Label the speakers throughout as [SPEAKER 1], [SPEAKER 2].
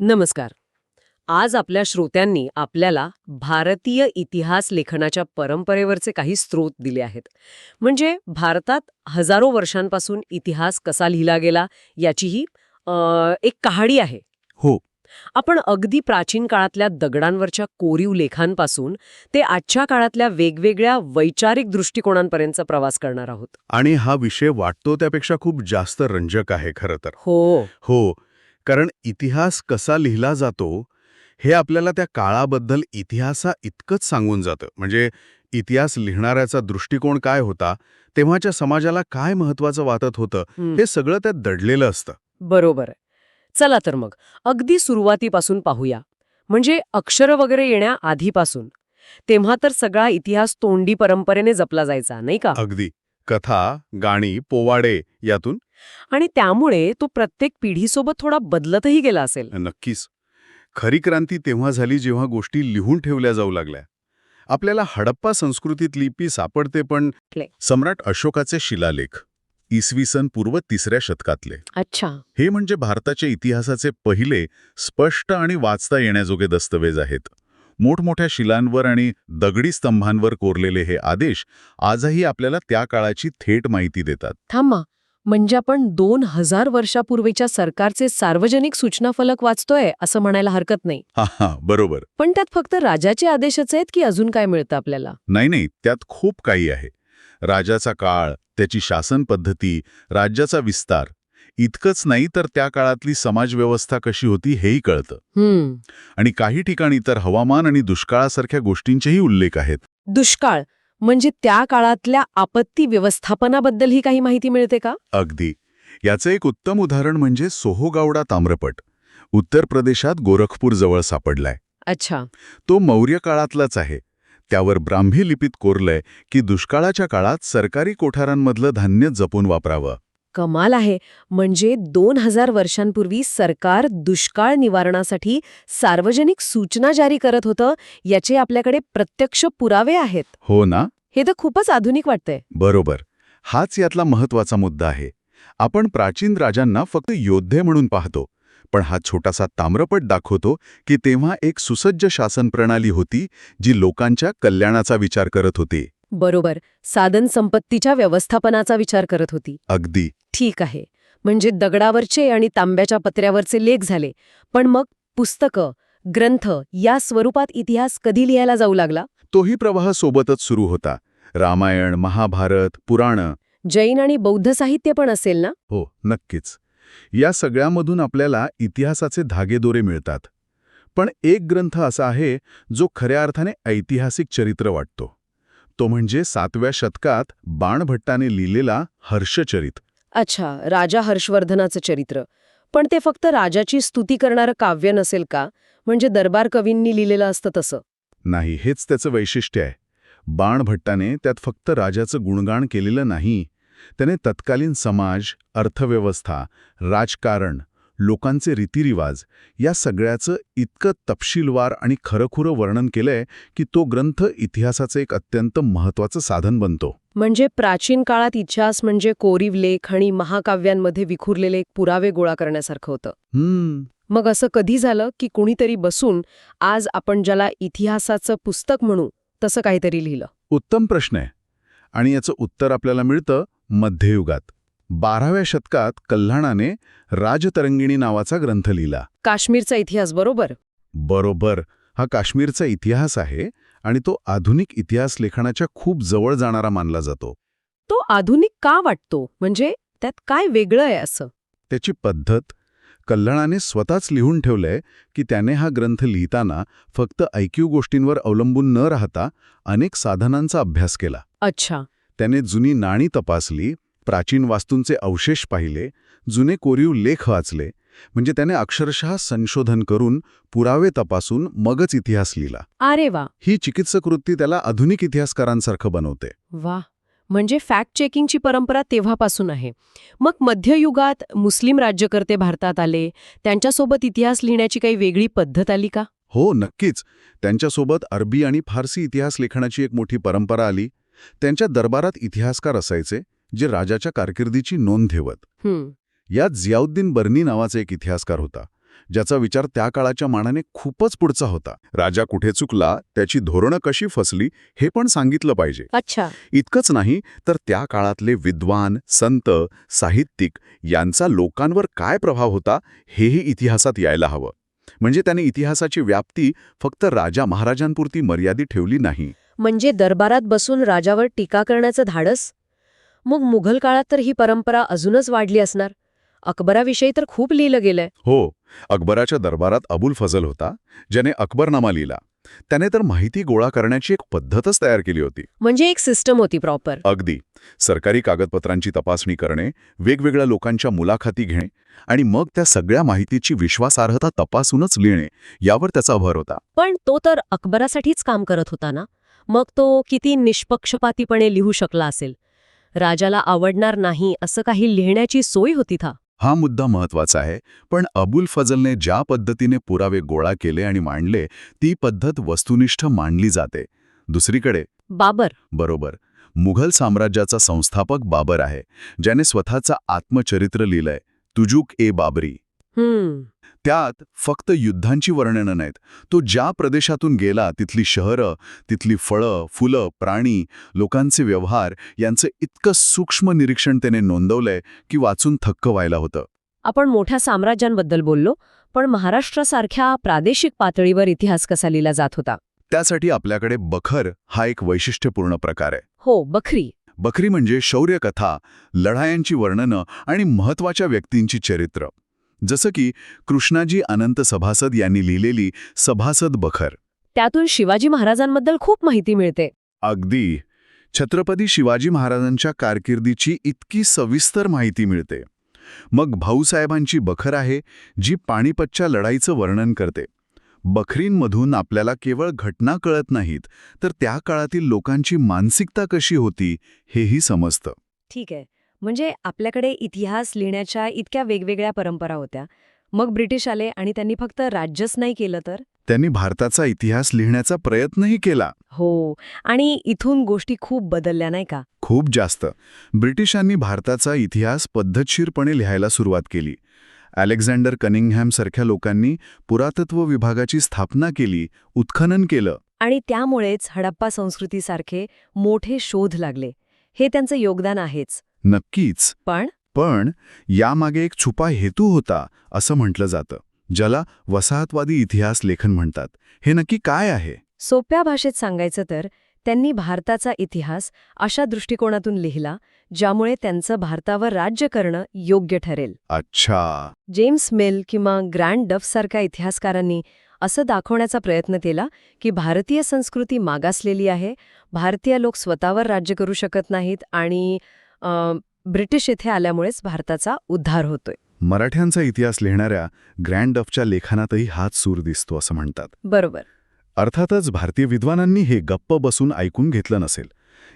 [SPEAKER 1] नमस्कार. आज आपल्या श्रोत्यांनी आपल्याला भारतीय इतिहास लेखनाच्या परंपरेवरचे काही स्रोत दिले आहेत. म्हणजे भारतात हजारो वर्षांपासून इतिहास कसा लिहिला गेला याचीही एक कहाणी आहे.
[SPEAKER 2] हो.
[SPEAKER 1] आपण अगदी प्राचीन काळातल्या दगडांवरच्या कोरीव लेखांपासून ते आजच्या काळातल्या वेगवेगळ्या वैचारिक दृष्टिकोनांपर्यंतचा प्रवास करणार आहोत.
[SPEAKER 2] आणि हा विषय वाटतो त्यापेक्षा खूप जास्त रंजक आहे खरं तर.
[SPEAKER 1] हो.
[SPEAKER 2] हो, कारण इतिहास कसा लिहिला जातो हे आपल्याला त्या काळाबद्दल इतिहासा इतकंच सांगून जातं. म्हणजे इतिहास लिहिणाऱ्याचा दृष्टिकोन काय होता, तेव्हाच्या समाजाला काय महत्वाचं वाटत होतं,
[SPEAKER 1] हं.
[SPEAKER 2] हे सगळं त्यात दडलेलं असतं.
[SPEAKER 1] बरोबर आहे. चला तर मग अगदी सुरुवातीपासून पाहूया. म्हणजे अक्षरं वगैरे येण्या आधीपासून. तेव्हा तर सगळा इतिहास तोंडी परंपरेने जपला जायचा, नाही का?
[SPEAKER 2] अगदी. कथा, गाणी, पोवाडे यातून
[SPEAKER 1] आणि त्यामुळे तो प्रत्येक पिढीसोबत थोडा बदलतही गेला असेल.
[SPEAKER 2] नक्कीच. खरी क्रांती तेव्हा झाली जेव्हा गोष्टी लिहून ठेवल्या जाऊ लागल्या. आपल्याला हडप्पा संस्कृतीत लिपी सापडते, पण सम्राट अशोकाचे शिलालेख इसवी सन पूर्व 3ऱ्या शतकातले
[SPEAKER 1] अच्छा.
[SPEAKER 2] हे म्हणजे भारताच्या इतिहासाचे पहिले स्पष्ट आणि वाचता येण्याजोगे दस्तवेज आहेत. मोठमोठ्या शिलांवर आणि दगडी स्तंभांवर कोरलेले हे आदेश आजही आपल्याला त्या काळाची थेट माहिती देतात.
[SPEAKER 1] थांबा. म्हणजे आपण 2000 वर्षापूर्वीच्या सरकारचे सार्वजनिक सूचना फलक वाचतोय असं म्हणायला हरकत नाही.
[SPEAKER 2] हा, बरोबर.
[SPEAKER 1] पण त्यात फक्त राजाचे आदेशच आहेत की अजून काय मिळतं आपल्याला?
[SPEAKER 2] नाही, त्यात खूप काही आहे. राजाचा काळ, त्याची शासन पद्धती, राज्याचा विस्तार. इतकंच नाही तर त्या काळातली समाजव्यवस्था कशी होती हेही कळतं. आणि काही ठिकाणी तर हवामान आणि दुष्काळासारख्या गोष्टींचेही उल्लेख आहेत.
[SPEAKER 1] दुष्काळ म्हणजे त्या काळातल्या आपत्ती व्यवस्थापनाबद्दलही काही माहिती मिळते का?
[SPEAKER 2] अगदी. याचं एक उत्तम उदाहरण म्हणजे सोहोगावडा ताम्रपट. उत्तर प्रदेशात गोरखपूर जवळ सापडलाय.
[SPEAKER 1] अच्छा.
[SPEAKER 2] तो मौर्य काळातलाच आहे. त्यावर ब्राह्मी लिपीत कोरलंय की दुष्काळाच्या काळात सरकारी कोठारांमधलं धान्य जपून वापरावं.
[SPEAKER 1] कमाल आहे. म्हणजे 2000 वर्षांपूर्वी सरकार दुष्काळ निवारणासाठी सार्वजनिक सूचना जारी करत होतं याचे आपल्याकडे प्रत्यक्ष पुरावे आहेत.
[SPEAKER 2] हो ना?
[SPEAKER 1] हे तर खूपच आधुनिक वाटतंय.
[SPEAKER 2] बरोबर. हाच यातला महत्वाचा मुद्दा आहे. आपण प्राचीन राजांना फक्त योद्धे म्हणून पाहतो, पण हा छोटासा ताम्रपट दाखवतो की तेव्हा एक सुसज्ज शासन प्रणाली होती जी लोकांच्या कल्याणाचा विचार करत होती.
[SPEAKER 1] बरोबर. साधन संपत्तीच्या व्यवस्थापनाचा विचार करत होती.
[SPEAKER 2] अगदी.
[SPEAKER 1] ठीक आहे. म्हणजे दगडावरचे आणि तांब्याच्या पत्र्यावरचे लेख झाले. पण मग पुस्तकं, ग्रंथ या स्वरूपात इतिहास कधी लिहायला जाऊ लागला?
[SPEAKER 2] तोही प्रवाह सोबतच सुरू होता. रामायण, महाभारत, पुराणं.
[SPEAKER 1] जैन आणि बौद्ध साहित्य पण असेल ना?
[SPEAKER 2] हो, नक्कीच. या सगळ्यामधून आपल्याला इतिहासाचे धागेदोरे मिळतात. पण एक ग्रंथ असा आहे जो खऱ्या अर्थाने ऐतिहासिक चरित्र वाटतो. तो म्हणजे 7व्या शतकात बाणभट्टाने लिहिलेला हर्षचरित.
[SPEAKER 1] अच्छा, राजा हर्षवर्धनाचं चरित्र. पण ते फक्त राजाची स्तुती करणारं काव्य नसेल का? म्हणजे दरबार कवींनी लिहिलेलं असतं तसं?
[SPEAKER 2] नाही, हेच त्याचं वैशिष्ट्य आहे. बाणभट्टाने त्यात फक्त राजाचं गुणगान केलेलं नाही. त्याने तत्कालीन समाज, अर्थव्यवस्था, राजकारण, लोकांचे रीतिरिवाज या सगळ्याचं इतकं तपशीलवार आणि खरंखुरं वर्णन केलंय की तो ग्रंथ इतिहासाचं एक अत्यंत महत्वाचं साधन बनतो.
[SPEAKER 1] म्हणजे प्राचीन काळात इतिहास म्हणजे कोरीव लेख आणि महाकाव्यांमध्ये विखुरलेले एक पुरावे गोळा करण्यासारखं होतं. मग असं कधी झालं की कुणीतरी बसून आज आपण ज्याला इतिहासाचं पुस्तक म्हणू तसं काहीतरी लिहिलं?
[SPEAKER 2] उत्तम प्रश्न आहे. आणि याचं उत्तर आपल्याला मिळतं मध्ययुगात. 12व्या शतकात कल्हाणाने राजतरंगिणी नावाचा ग्रंथ लिहिला.
[SPEAKER 1] काश्मीरचा इतिहास, बरोबर?
[SPEAKER 2] बरोबर. हा काश्मीरचा इतिहास आहे आणि तो आधुनिक इतिहास लेखनाच्या खूप जवळ जाणारा मानला जातो.
[SPEAKER 1] तो आधुनिक का वाटतो? म्हणजे त्यात काय वेगळं आहे असं?
[SPEAKER 2] त्याची पद्धत. कल्हाणाने स्वतःच लिहून ठेवलंय की त्याने हा ग्रंथ लिहिताना फक्त ऐकीव गोष्टींवर अवलंबून न राहता अनेक साधनांचा अभ्यास केला.
[SPEAKER 1] अच्छा.
[SPEAKER 2] त्याने जुनी नाणी तपासली, प्राचीन वास्तूंचे अवशेष पाहिले, जुने कोरीव लेख वाचले. म्हणजे त्याने अक्षरशः संशोधन करून पुरावे तपासून मगच इतिहास लिहिला.
[SPEAKER 1] अरे वा.
[SPEAKER 2] ही चिकित्सक वृत्ती त्याला आधुनिक इतिहासकारांसारखं बनवते.
[SPEAKER 1] वा. म्हणजे फॅक्ट चेकिंगची परंपरा तेव्हापासून आहे. मग मध्ययुगात मुस्लिम राज्यकर्ते भारतात आले, त्यांच्यासोबत इतिहास लिहिण्याची काही वेगळी पद्धत आली का?
[SPEAKER 2] हो, नक्कीच. त्यांच्यासोबत अरबी आणि फारसी इतिहास लेखनाची एक मोठी परंपरा आली. त्यांच्या दरबारात इतिहासकार असायचे जे राजाच्या कारकिर्दीची नोंद ठेवत. यात जियाउद्दीन बर्नी नावाचा एक इतिहासकार होता. ज्याचा विचार त्या काळाच्या मानाने खूपच पुढचा होता. राजा कुठे चुकला, त्याची धोरणं कशी फसली हे पण सांगितलं पाहिजे.
[SPEAKER 1] अच्छा.
[SPEAKER 2] इतकंच नाही तर त्या काळातले विद्वान, संत, साहित्यिक यांचा लोकांवर काय प्रभाव होता हेही इतिहासात यायला हवं. म्हणजे त्याने इतिहासाची व्याप्ती फक्त राजा महाराजांपुरती मर्यादित ठेवली नाही.
[SPEAKER 1] म्हणजे दरबारात बसून राजावर टीका करण्याचं धाडस? मग मुघल काळात तर ही परंपरा अजूनच वाढली असणार. अकबराविषयी तर खूप लिहिलं गेलंय.
[SPEAKER 2] हो, अकबराच्या दरबारात अबुल फजल होता, ज्याने अकबरनामा लिहिला. त्याने तर माहिती गोळा करण्याची एक पद्धतच तयार केली होती.
[SPEAKER 1] म्हणजे एक सिस्टम होती प्रॉपर.
[SPEAKER 2] अगदी. सरकारी कागदपत्रांची तपासणी करणे, वेगवेगळ्या लोकांच्या मुलाखती घेणे आणि मग त्या सगळ्या माहितीची विश्वासार्हता तपासूनच लिहिणे यावर त्याचा भर होता.
[SPEAKER 1] पण तो तर अकबरासाठीच काम करत होता ना? मग तो किती निष्पक्षपातीपणे लिहू शकला असेल? राजाला आवडणार नाही असं काही लिहिण्याची सोय होती था?
[SPEAKER 2] हा मुद्दा महत्वाचा आहे, पण अबुल फजलने ज्या पद्धतीने पुरावे गोळा केले आणि मांडले ती पद्धत वस्तुनिष्ठ मानली जाते. दुसरीकडे
[SPEAKER 1] बाबर.
[SPEAKER 2] बरोबर, मुघल साम्राज्याचा संस्थापक बाबर आहे, ज्याने स्वतःचं आत्मचरित्र लिहिलंय, तुजुक-ए-बाबरी. त्यात फक्त युद्धांची वर्णनं नाहीत. तो ज्या प्रदेशातून गेला तिथली शहरं, तिथली फळं, फुलं, प्राणी, लोकांचे व्यवहार यांचं इतकं सूक्ष्म निरीक्षण त्याने नोंदवलंय की वाचून थक्क व्हायला होतं.
[SPEAKER 1] आपण मोठ्या साम्राज्यांबद्दल बोललो, पण महाराष्ट्रासारख्या प्रादेशिक पातळीवर इतिहास कसा लिहिला जात होता?
[SPEAKER 2] त्यासाठी आपल्याकडे बखर हा एक वैशिष्ट्यपूर्ण प्रकार आहे.
[SPEAKER 1] हो, बखरी.
[SPEAKER 2] बखरी म्हणजे शौर्यकथा, लढायांची वर्णनं आणि महत्त्वाच्या व्यक्तींची चरित्र. जसं की कृष्णाजी अनंत सभासद यांनी लिहिलेली सभासद बखर.
[SPEAKER 1] त्यातून शिवाजी महाराजांबद्दल खूप माहिती मिळते.
[SPEAKER 2] अगदी. छत्रपती शिवाजी महाराजांच्या कारकिर्दीची इतकी सविस्तर माहिती मिळते. मग भाऊसाहेबांची बखर आहे, जी पानिपतच्या लढाईचं वर्णन करते. बखरींमधून आपल्याला केवळ घटना कळत नाहीत, तर त्या काळातील लोकांची मानसिकता कशी होती हेही समजतं.
[SPEAKER 1] ठीक आहे. म्हणजे आपल्याकडे इतिहास लिहिण्याच्या इतक्या वेगवेगळ्या परंपरा होत्या. मग ब्रिटिश आले आणि त्यांनी फक्त राज्यच नाही केलं तर?
[SPEAKER 2] त्यांनी भारताचा इतिहास लिहिण्याचा प्रयत्नही केला.
[SPEAKER 1] हो. आणि इथून गोष्टी खूप बदलल्या नाही का?
[SPEAKER 2] खूप जास्त. ब्रिटिशांनी भारताचा इतिहास पद्धतशीरपणे लिहायला सुरुवात केली. अलेक्झांडर कनिंगहॅम सारख्या लोकांनी पुरातत्व विभागाची स्थापना केली, उत्खनन केलं.
[SPEAKER 1] आणि त्यामुळेच हडप्पा संस्कृतीसारखे मोठे शोध लागले. हे त्यांचं योगदान आहेच.
[SPEAKER 2] नक्कीच. पण यामागे एक छुपा हेतू होता असं म्हटलं जातं, ज्याला वसाहतवादी इतिहास लेखन म्हणतात. हे नक्की काय आहे?
[SPEAKER 1] सोप्या भाषेत सांगायचं तर त्यांनी भारताचा इतिहास अशा दृष्टिकोनातून लिहिला ज्यामुळे त्यांचं भारतावर राज्य करणं योग्य ठरेल.
[SPEAKER 2] अच्छा.
[SPEAKER 1] जेम्स मिल किंवा ग्रँड डफसारख्या इतिहासकारांनी असं दाखवण्याचा प्रयत्न केला की भारतीय संस्कृती मागासलेली आहे, भारतीय लोक स्वतःवर राज्य करू शकत नाहीत आणि ब्रिटिश येथे आल्यामुळेच भारताचा उद्धार होतोय.
[SPEAKER 2] मराठ्यांचा इतिहास लिहिणाऱ्या ग्रँड डफच्या लेखनातही हाच सूर दिसतो असं म्हणतात.
[SPEAKER 1] बरोबर.
[SPEAKER 2] अर्थातच भारतीय विद्वानांनी हे गप्प बसून ऐकून घेतलं नसेल.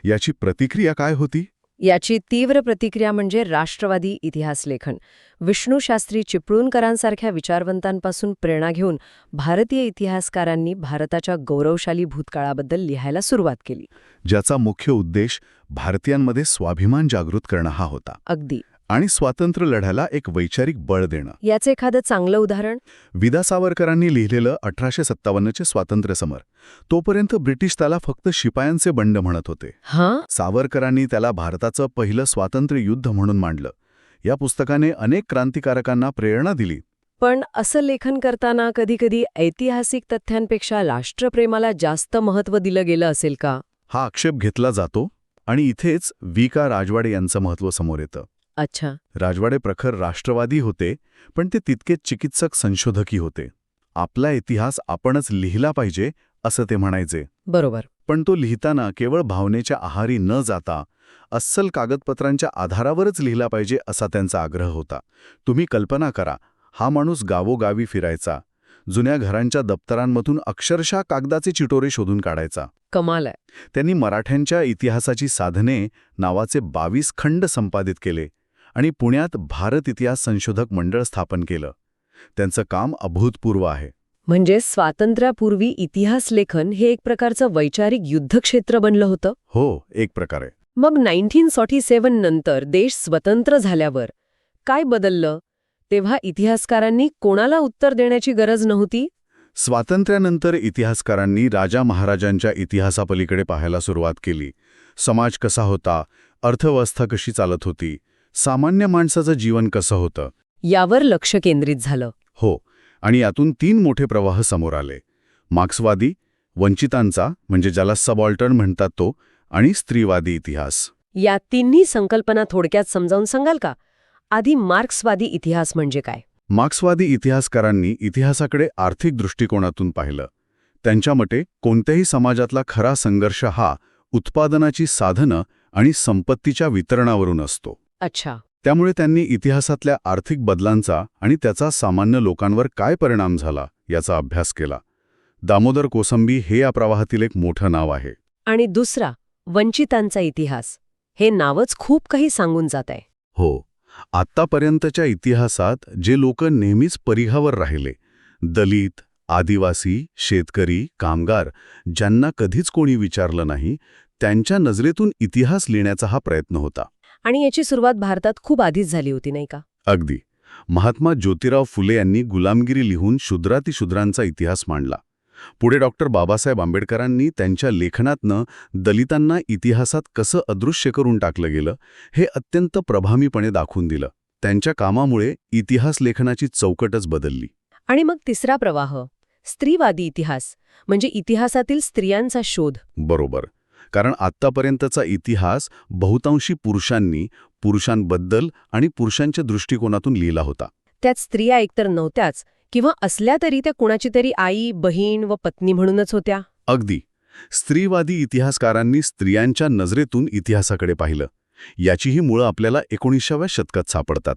[SPEAKER 2] याची प्रतिक्रिया काय होती?
[SPEAKER 1] याची तीव्र प्रतिक्रिया म्हणजे राष्ट्रवादी इतिहास लेखन. विष्णू शास्त्री चिपळूणकरांसारख्या विचारवंतांपासून प्रेरणा घेऊन भारतीय इतिहासकारांनी भारताच्या गौरवशाली भूतकाळाबद्दल लिहायला सुरुवात केली,
[SPEAKER 2] ज्याचा मुख्य उद्देश भारतीयांमध्ये स्वाभिमान जागृत करणं हा होता.
[SPEAKER 1] अगदी.
[SPEAKER 2] आणि स्वातंत्र्य लढ्याला एक वैचारिक बळ देणं.
[SPEAKER 1] याचं एखादं चांगलं उदाहरण?
[SPEAKER 2] विदा सावरकरांनी लिहिलेलं 1857चे स्वातंत्र्य समर. तोपर्यंत ब्रिटिश त्याला फक्त शिपायांचे बंड म्हणत होते. सावरकरांनी त्याला भारताचं पहिलं स्वातंत्र्य युद्ध म्हणून मांडलं. या पुस्तकाने अनेक क्रांतिकारकांना प्रेरणा दिली.
[SPEAKER 1] पण असं लेखन करताना कधीकधी ऐतिहासिक तथ्यांपेक्षा राष्ट्रप्रेमाला जास्त महत्त्व दिलं गेलं असेल का?
[SPEAKER 2] हा आक्षेप घेतला जातो आणि इथेच वी.का. राजवाडे यांचं महत्त्व समोर येतं.
[SPEAKER 1] अच्छा.
[SPEAKER 2] राजवाडे प्रखर राष्ट्रवादी होते, पण ते तितकेच चिकित्सक संशोधकी होते. आपला इतिहास आपणच लिहिला पाहिजे असं ते म्हणायचे.
[SPEAKER 1] बरोबर.
[SPEAKER 2] पण तो लिहिताना केवळ भावनेच्या आहारी न जाता अस्सल कागदपत्रांच्या आधारावरच लिहिला पाहिजे असा त्यांचा आग्रह होता. तुम्ही कल्पना करा, हा माणूस गावोगावी फिरायचा, जुन्या घरांच्या दप्तरांमधून अक्षरशः कागदाचे चिटोरे शोधून काढायचा.
[SPEAKER 1] कमाल आहे.
[SPEAKER 2] त्यांनी मराठ्यांच्या इतिहासाची साधने नावाचे 22 खंड संपादित केले आणि पुण्यात भारत इतिहास संशोधक मंडळ स्थापन केलं. त्यांचं काम अभूतपूर्व आहे.
[SPEAKER 1] म्हणजे स्वातंत्र्यापूर्वी इतिहास लेखन हे एक प्रकारचं वैचारिक युद्धक्षेत्र बनलं होतं?
[SPEAKER 2] हो, एक प्रकारे.
[SPEAKER 1] मग 1947 नंतर देश स्वतंत्र झाल्यावर काय बदललं? तेव्हा इतिहासकारांनी कोणाला उत्तर देण्याची गरज नव्हती?
[SPEAKER 2] स्वातंत्र्यानंतर इतिहासकारांनी राजा महाराजांच्या इतिहासापलीकडे पाहायला सुरुवात केली. समाज कसा होता, अर्थव्यवस्था कशी चालत होती, सामान्य माणसाचं जीवन कसं होतं.
[SPEAKER 1] यावर लक्ष केंद्रित झालं.
[SPEAKER 2] हो, आणि यातून 3 मोठे प्रवाह समोर आले. मार्क्सवादी, वंचितांचा म्हणजे ज्याला सबऑल्टर्न म्हणतात तो, आणि स्त्रीवादी इतिहास.
[SPEAKER 1] या तिन्ही संकल्पना थोडक्यात समजावून सांगाल का? आधी मार्क्सवादी इतिहास म्हणजे काय?
[SPEAKER 2] मार्क्सवादी इतिहासकारांनी इतिहासाकडे आर्थिक दृष्टिकोनातून पाहिलं. त्यांच्या मते कोणत्याही समाजातला खरा संघर्ष हा उत्पादनाची साधनं आणि संपत्तीच्या वितरणावरून असतो.
[SPEAKER 1] अच्छा.
[SPEAKER 2] त्यामुळे त्यांनी इतिहासातल्या आर्थिक बदलांचा आणि त्याचा सामान्य लोकांवर काय परिणाम झाला याचा अभ्यास केला. दामोदर कोसंबी हे या प्रवाहातील एक मोठं नाव आहे.
[SPEAKER 1] आणि दुसरा, वंचितांचा इतिहास. हे नावच खूप काही सांगून जात आहे.
[SPEAKER 2] हो, आत्तापर्यंतच्या इतिहासात जे लोक नेहमीच परिघावर राहिले, दलित, आदिवासी, शेतकरी, कामगार, ज्यांना कधीच कोणी विचारलं नाही, त्यांच्या नजरेतून इतिहास लिहिण्याचा हा प्रयत्न होता.
[SPEAKER 1] आणि याची सुरुवात भारतात खूप आधीच झाली होती, नाही का?
[SPEAKER 2] अगदी. महात्मा ज्योतिराव फुले यांनी गुलामगिरी लिहून शूद्रातिशूद्रांचा इतिहास मांडला. पुढे डॉक्टर बाबासाहेब आंबेडकरांनी त्यांच्या लेखनातनं दलितांना इतिहासात कसं अदृश्य करून टाकलं गेलं हे अत्यंत प्रभावीपणे दाखवून दिलं. त्यांच्या कामामुळे इतिहास लेखनाची चौकटच बदलली.
[SPEAKER 1] आणि मग तिसरा प्रवाह, स्त्रीवादी इतिहास, म्हणजे इतिहासातील स्त्रियांचा शोध.
[SPEAKER 2] बरोबर. कारण आत्तापर्यंतचा इतिहास बहुतांशी पुरुषांबद्दल आणि पुरुषांच्या दृष्टिकोनातून लिहिला होता.
[SPEAKER 1] त्यात स्त्रिया एकतर नव्हत्याच किंवा असल्या तरी त्या कुणाची तरी आई, बहीण व पत्नी म्हणूनच होत्या.
[SPEAKER 2] अगदी. स्त्रीवादी इतिहासकारांनी स्त्रियांच्या नजरेतून इतिहासाकडे पाहिलं. याचीही मुळं आपल्याला 19व्या शतकात सापडतात.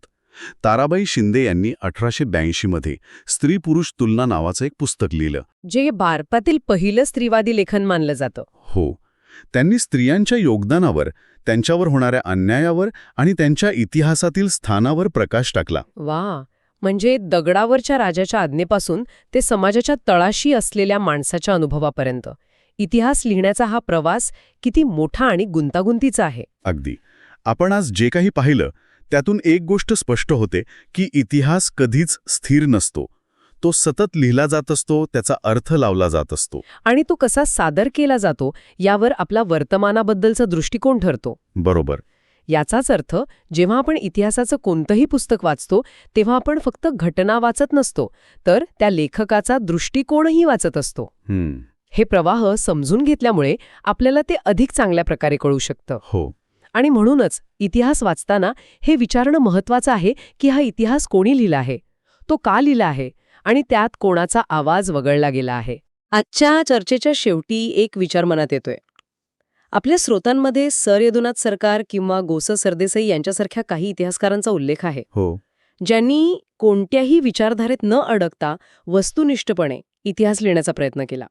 [SPEAKER 2] ताराबाई शिंदे यांनी 1882 मध्ये स्त्री-पुरुष तुलना नावाचं एक पुस्तक लिहिलं,
[SPEAKER 1] जे भारतातील पहिलं स्त्रीवादी लेखन मानलं जातं.
[SPEAKER 2] हो. त्यांनी स्त्रियांच्या योगदानावर, त्यांच्यावर होणाऱ्या अन्यायावर आणि त्यांच्या इतिहासातील स्थानावर प्रकाश टाकला.
[SPEAKER 1] वा, म्हणजे दगडावरच्या राजाच्या आज्ञेपासून ते समाजाच्या तळाशी असलेल्या माणसाच्या अनुभवापर्यंत इतिहास लिहिण्याचा हा प्रवास किती मोठा आणि गुंतागुंतीचा आहे.
[SPEAKER 2] अगदी. आपण आज जे काही पाहिलं त्यातून एक गोष्ट स्पष्ट होते की इतिहास कधीच स्थिर नसतो. तो सतत लिहिला जात असतो, त्याचा अर्थ लावला जात असतो.
[SPEAKER 1] आणि तो कसा सादर केला जातो यावर आपला वर्तमानाबद्दलचा दृष्टिकोन ठरतो.
[SPEAKER 2] बरोबर.
[SPEAKER 1] याचाच अर्थ जेव्हा आपण इतिहासाचं कोणतंही पुस्तक वाचतो तेव्हा आपण फक्त घटना वाचत नसतो, तर त्या लेखकाचा दृष्टिकोनही वाचत असतो. हे प्रवाह समजून घेतल्यामुळे आपल्याला ते अधिक चांगल्या प्रकारे कळू शकतं.
[SPEAKER 2] हो.
[SPEAKER 1] आणि म्हणूनच इतिहास वाचताना हे विचारणं महत्त्वाचं आहे की हा इतिहास कोणी लिहिला आहे, तो का लिहिला आहे आणि त्यात कोणाचा आवाज वगळला गेला आहे. आजच्या चर्चेच्या शेवटी एक विचार मनात येतोय. आपल्या स्रोतांमध्ये सर यदुनाथ सरकार किंवा गो. स. सरदेसाई यांच्यासारख्या काही इतिहासकारांचा उल्लेख आहे,
[SPEAKER 2] हो.
[SPEAKER 1] ज्यांनी कोणत्याही विचारधारेत न अडकता वस्तुनिष्ठपणे इतिहास लिहिण्याचा प्रयत्न केला.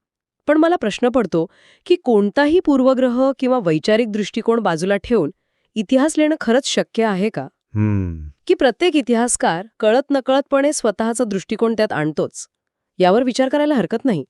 [SPEAKER 1] पण मला प्रश्न पडतो की कोणताही पूर्वग्रह किंवा वैचारिक दृष्टिकोन बाजूला ठेवून इतिहास लिहिणं खरंच शक्य आहे का? की प्रत्येक इतिहासकार कळत नकळतपणे स्वतःचा दृष्टिकोन त्यात आणतोच? यावर विचार करायला हरकत नाही.